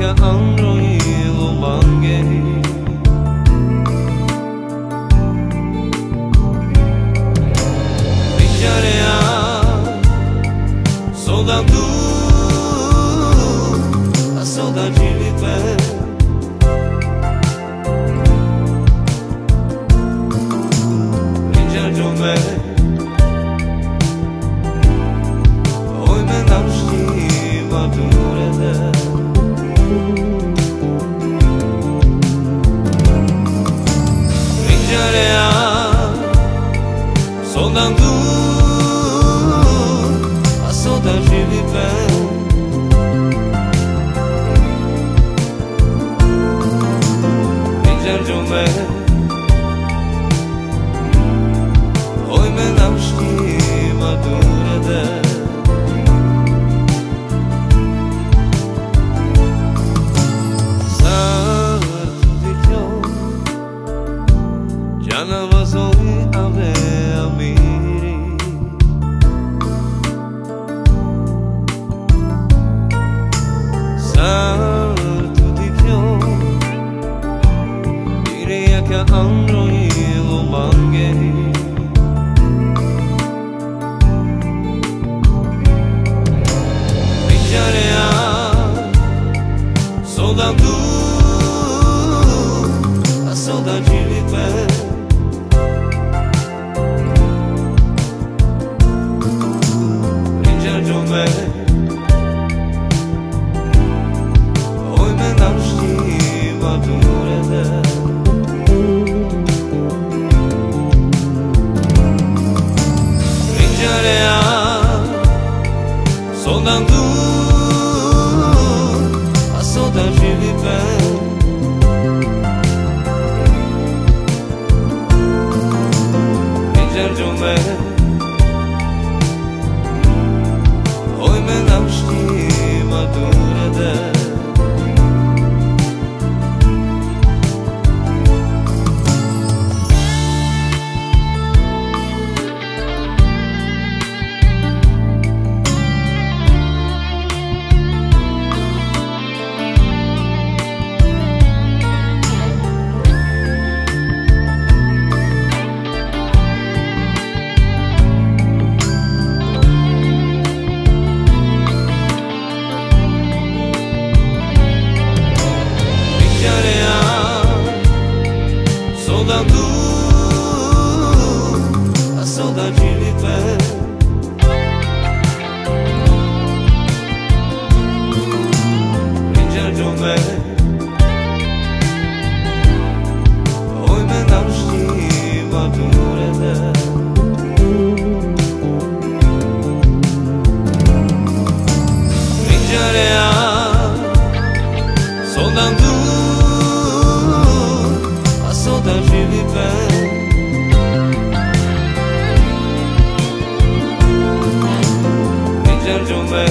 que andro e lumangue. Vigiarea soldatu a saudade pé. Vigiar de me oi me dam știva durere. Vigiarea soldatu a saudade pé. Oi me dam știva durere. Sartu diťo Jana vazoli ave amiri. Sartu diťo diria che andro e lumangue. Vigiarea soldatu a saudade pé. Vigiar de me oi me dam știva durere. Vigiarea soldatu a saudade pé. Vigiar de me oi me dam știva durere. Soldatu a saudade pé. Vigiar de me oi me dam știva durere. Vigiarea soldatu saudade pé. Vigiar de me